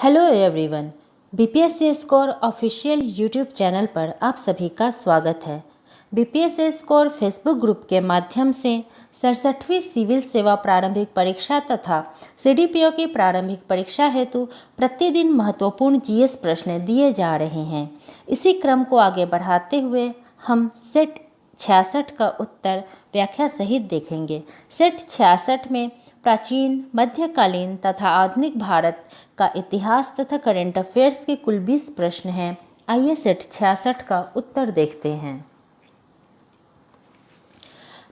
Hello everyone, BPSC score official YouTube channel पर आप सभी का स्वागत है। बीपीएससी स्कोर फेसबुक ग्रुप के माध्यम से 67वीं सिविल सेवा प्रारंभिक परीक्षा तथा सीडीपीओ की प्रारंभिक परीक्षा हेतु प्रतिदिन महत्वपूर्ण जीएस प्रश्न दिए जा रहे हैं। इसी क्रम को आगे बढ़ाते हुए हम सेट 66 का उत्तर व्याख्या सहित देखेंगे। सेट 66 में प्राचीन, मध्यकालीन तथा आधुनिक भारत का इतिहास तथा करंट अफेयर्स के कुल 20 प्रश्न हैं। आइए सेट 66 का उत्तर देखते हैं।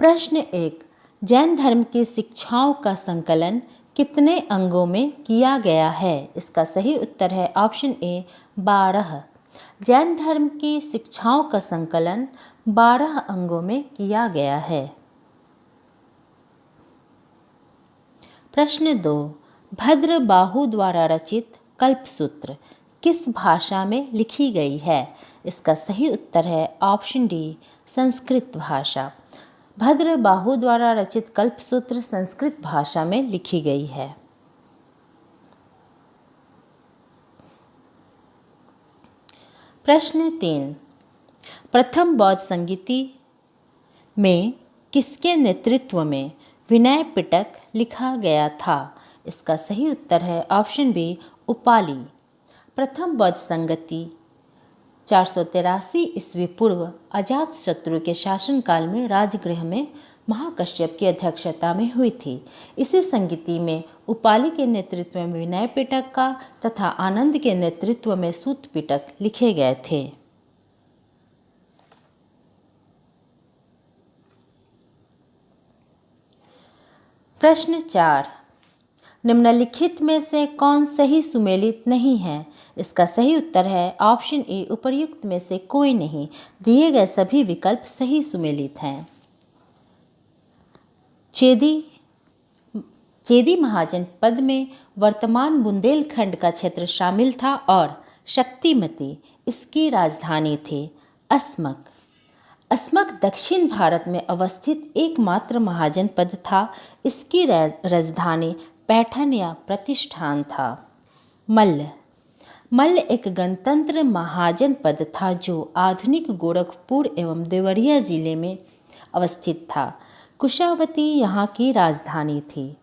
प्रश्न 1, जैन धर्म की शिक्षाओं का संकलन कितने अंगों में किया गया है? इसका सही उत्तर है ऑप्शन ए 12। जैन धर्म की शिक्षाओं का संकलन 12 अंगों में किया गया है। प्रश्न 2, भद्रबाहु द्वारा रचित कल्पसूत्र किस भाषा में लिखी गई है? इसका सही उत्तर है ऑप्शन डी संस्कृत भाषा। भद्रबाहु द्वारा रचित कल्पसूत्र संस्कृत भाषा में लिखी गई है। प्रश्न 3, प्रथम बौद्ध संगीति में किसके नेतृत्व में विनय पिटक लिखा गया था? इसका सही उत्तर है ऑप्शन बी उपाली। प्रथम बौद्ध संगति 483 ईस्वी पूर्व अजातशत्रु के शासनकाल में राजगृह में महाकश्यप की अध्यक्षता में हुई थी। इसी संगीति में उपाली के नेतृत्व में विनय पिटक का तथा आनंद के नेतृत्व में सूत पिटक लिखे गए थे। प्रश्न 4, निम्नलिखित में से कौन सही सुमेलित नहीं है? इसका सही उत्तर है ऑप्शन ए उपर्युक्त में से कोई नहीं। दिए गए सभी विकल्प सही सुमेलित हैं। चेदी महाजनपद में वर्तमान बुंदेलखंड का क्षेत्र शामिल था और शक्तिमती इसकी राजधानी थी। अस्मक दक्षिण भारत में अवस्थित एकमात्र महाजनपद था। इसकी राजधानी पैठन या प्रतिष्ठान था। मल्ल एक गणतंत्र महाजनपद था जो आधुनिक गोरखपुर एवं देवरिया जिले में अवस्थित था। कुशावती यहाँ की राजधानी थी।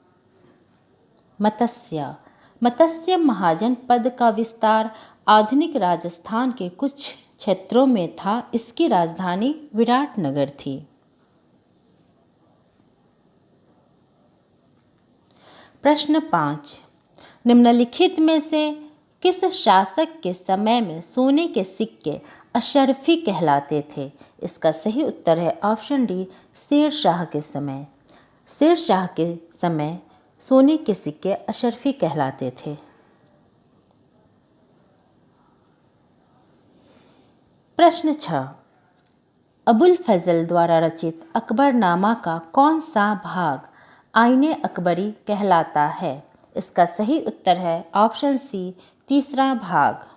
मत्स्य महाजनपद का विस्तार आधुनिक राजस्थान के कुछ क्षेत्रों में था। इसकी राजधानी विराटनगर थी। प्रश्न 5, निम्नलिखित में से किस शासक के समय में सोने के सिक्के अशरफी कहलाते थे? इसका सही उत्तर है ऑप्शन डी शेरशाह के समय। शेरशाह के समय सोने के सिक्के अशरफी कहलाते थे। प्रश्न 6, अबुल फजल द्वारा रचित अकबरनामा का कौन सा भाग आईने अकबरी कहलाता है? इसका सही उत्तर है ऑप्शन सी तीसरा भाग।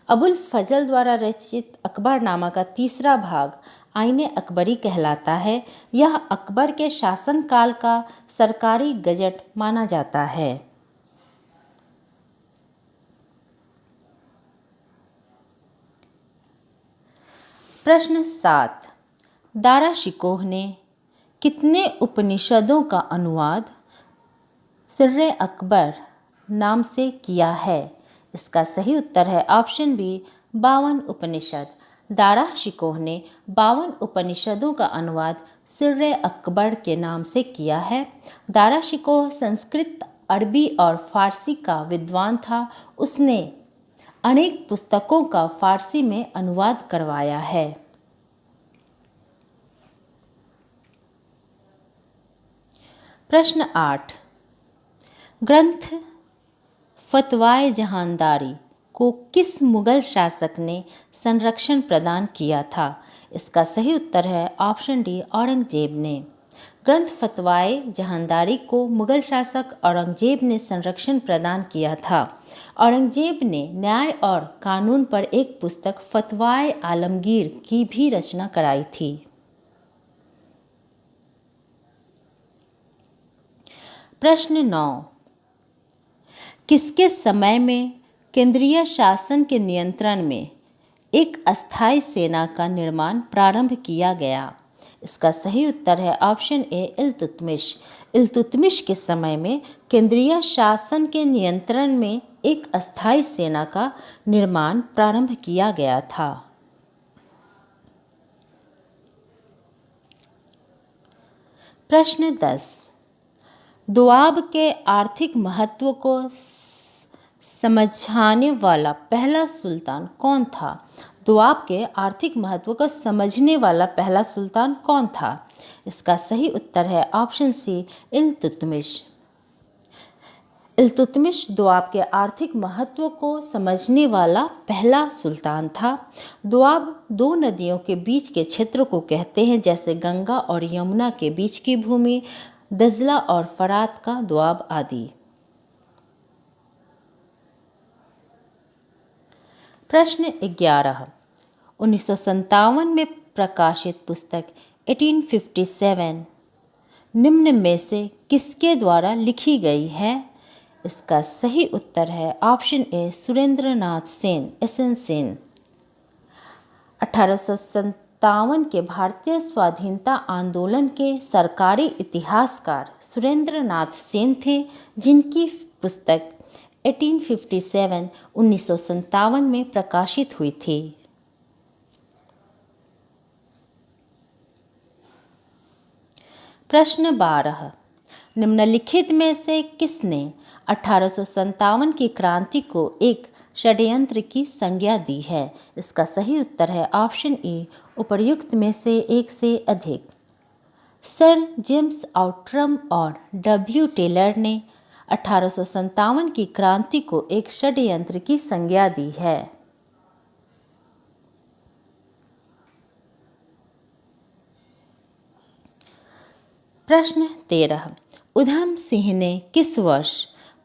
अबुल फजल द्वारा रचित अकबरनामा का तीसरा भाग आईने अकबरी कहलाता है। यह अकबर के शासनकाल का सरकारी गजट माना जाता है। प्रश्न 7, दारा शिकोह ने कितने उपनिषदों का अनुवाद सिर्रे अकबर नाम से किया है? इसका सही उत्तर है ऑप्शन बी 52 उपनिषद। दारा शिकोह ने 52 उपनिषदों का अनुवाद सिर्रे अकबर के नाम से किया है। दारा शिकोह संस्कृत, अरबी और फारसी का विद्वान था। उसने अनेक पुस्तकों का फारसी में अनुवाद करवाया है। प्रश्न 8, ग्रंथ फतवाए जहानदारी को किस मुगल शासक ने संरक्षण प्रदान किया था? इसका सही उत्तर है ऑप्शन डी औरंगजेब ने। ग्रंथ फतवाए जहानदारी को मुगल शासक औरंगजेब ने संरक्षण प्रदान किया था। औरंगजेब ने न्याय और कानून पर एक पुस्तक फतवाए आलमगीर की भी रचना कराई थी। प्रश्न 9, किसके समय में केंद्रीय शासन के नियंत्रण में एक अस्थायी सेना का निर्माण प्रारंभ किया गया? इसका सही उत्तर है ऑप्शन ए इल्तुतमिश। इल्तुतमिश के समय में केंद्रीय शासन के नियंत्रण में एक अस्थायी सेना का निर्माण प्रारंभ किया गया था। प्रश्न 10। दोआब के आर्थिक महत्व को समझाने वाला पहला सुल्तान कौन था? दोआब के आर्थिक महत्व को समझने वाला पहला सुल्तान कौन था? इसका सही उत्तर है ऑप्शन सी इल्तुतमिश। इल्तुतमिश दोआब के आर्थिक महत्व को समझने वाला पहला सुल्तान था। दोआब दो नदियों के बीच के क्षेत्र को कहते हैं, जैसे गंगा और यमुना के बीच की भूमि, दजला और फरात का दोआब आदि। प्रश्न 11। 1957 में प्रकाशित पुस्तक 1857 निम्न में से किसके द्वारा लिखी गई है? इसका सही उत्तर है option A Surendranath Sen, SN Sen. 1857 के भारतीय स्वाधीनता आंदोलन के सरकारी इतिहासकार सुरेंद्रनाथ सेन थे, जिनकी पुस्तक 1857 1957 में प्रकाशित हुई थी। प्रश्न 12। निम्नलिखित में से किसने 1857 की क्रांति को एक षड्यंत्र की संज्ञा दी है? इसका सही उत्तर है ऑप्शन ए उपर्युक्त में से एक से अधिक। सर जेम्स आउट्रम और W टेलर ने 1857 की क्रांति को एक षड्यंत्र की संज्ञा दी है। प्रश्न 13। उधम सिंह ने किस वर्ष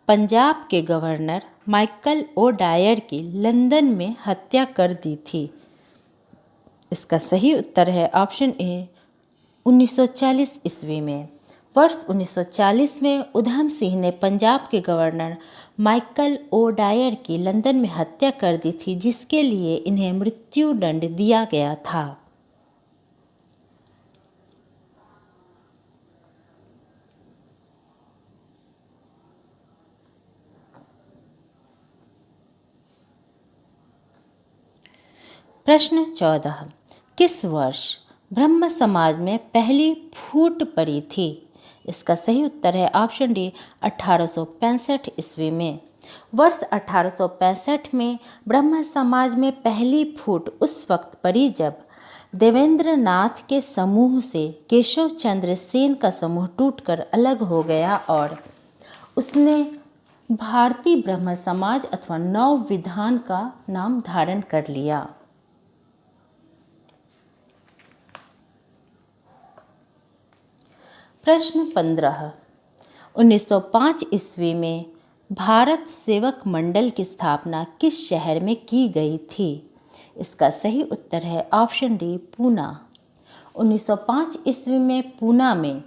पंजाब के गवर्नर माइकल ओ डायर की लंदन में हत्या कर दी थी? इसका सही उत्तर है ऑप्शन ए 1940 ईस्वी में। वर्ष 1940 में उधम सिंह ने पंजाब के गवर्नर माइकल ओ डायर की लंदन में हत्या कर दी थी, जिसके लिए इन्हें मृत्यु दंड दिया गया था। प्रश्न 14। किस वर्ष ब्रह्म समाज में पहली फूट पड़ी थी? इसका सही उत्तर है ऑप्शन डी 1865 ईस्वी में। वर्ष 1865 में ब्रह्म समाज में पहली फूट उस वक्त पड़ी जब देवेंद्र नाथ के समूह से केशव चंद्र सेन का समूह टूटकर अलग हो गया और उसने भारतीय ब्रह्म समाज अथवा नव विधान का नाम धारण कर लिया। प्रश्न 15। 1905 ईस्वी में भारत सेवक मंडल की स्थापना किस शहर में की गई थी? इसका सही उत्तर है ऑप्शन डी पूना। 1905 ईस्वी में पूना में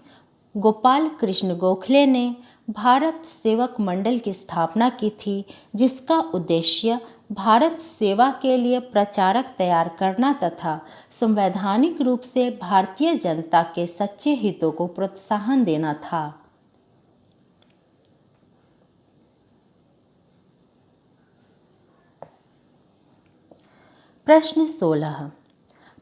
गोपाल कृष्ण गोखले ने भारत सेवक मंडल की स्थापना की थी, जिसका उद्देश्य भारत सेवा के लिए प्रचारक तैयार करना तथा संवैधानिक रूप से भारतीय जनता के सच्चे हितों को प्रोत्साहन देना था। प्रश्न 16।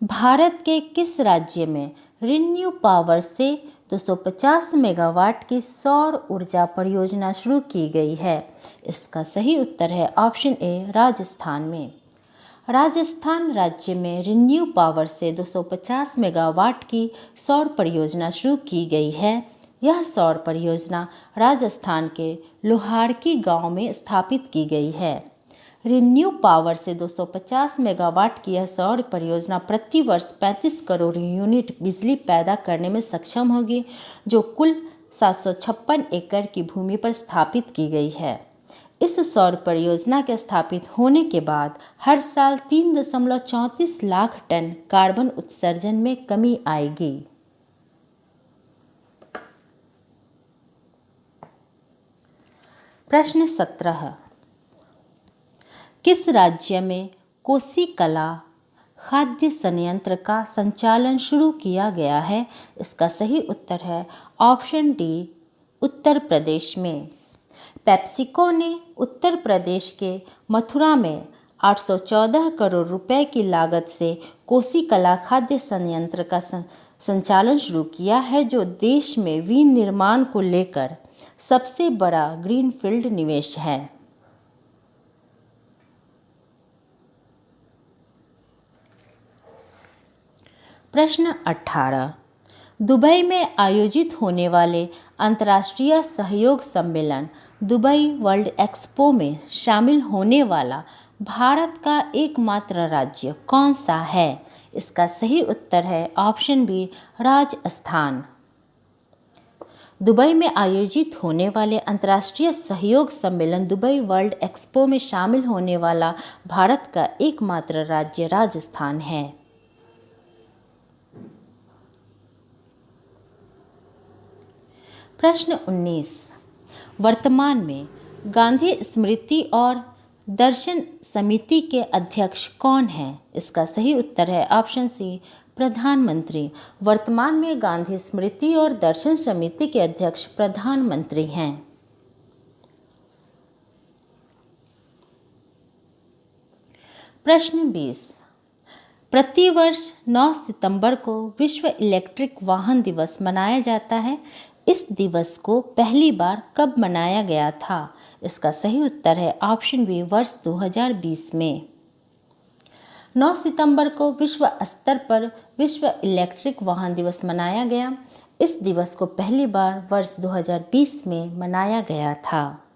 भारत के किस राज्य में रिन्यू पावर से 250 मेगावाट की सौर ऊर्जा परियोजना शुरू की गई है? इसका सही उत्तर है ऑप्शन ए राजस्थान में। राजस्थान राज्य में रिन्यू पावर से 250 मेगावाट की सौर परियोजना शुरू की गई है। यह सौर परियोजना राजस्थान के लोहारकी गांव में स्थापित की गई है। रिन्यू पावर से 250 मेगावाट की यह सौर परियोजना प्रति वर्ष 35 करोड़ यूनिट बिजली पैदा करने में सक्षम होगी, जो कुल 756 एकड़ की भूमि पर स्थापित की गई है। इस सौर परियोजना के स्थापित होने के बाद हर साल 3.34 लाख टन कार्बन उत्सर्जन में कमी आएगी। प्रश्न 17, किस राज्य में कोसीकला खाद्य संयंत्र का संचालन शुरू किया गया है? इसका सही उत्तर है ऑप्शन डी, उत्तर प्रदेश में। पेप्सिको ने उत्तर प्रदेश के मथुरा में 814 करोड़ रुपए की लागत से कोसीकला खाद्य संयंत्र का संचालन शुरू किया है, जो देश में विनिर्माण को लेकर सबसे बड़ा ग्रीनफील्ड निवेश है। प्रश्न 18, दुबई में आयोजित होने वाले अंतर्राष्ट्रीय सहयोग सम्मेलन दुबई वर्ल्ड एक्सपो में शामिल होने वाला भारत का एकमात्र राज्य कौन सा है? इसका सही उत्तर है ऑप्शन बी, राजस्थान। दुबई में आयोजित होने वाले अंतर्राष्ट्रीय सहयोग सम्मेलन दुबई वर्ल्ड एक्सपो में शामिल होने वाला भारत का एकमात्र राज्य राजस्थान है। प्रश्न 19, वर्तमान में गांधी स्मृति और दर्शन समिति के अध्यक्ष कौन हैं? इसका सही उत्तर है ऑप्शन सी, प्रधानमंत्री। वर्तमान में गांधी स्मृति और दर्शन समिति के अध्यक्ष प्रधानमंत्री हैं। प्रश्न 20, प्रतिवर्ष 9 सितंबर को विश्व इलेक्ट्रिक वाहन दिवस मनाया जाता है। इस दिवस को पहली बार कब मनाया गया था? इसका सही उत्तर है ऑप्शन बी, वर्ष 2020 में। 9 सितंबर को विश्व स्तर पर विश्व इलेक्ट्रिक वाहन दिवस मनाया गया। इस दिवस को पहली बार वर्ष 2020 में मनाया गया था।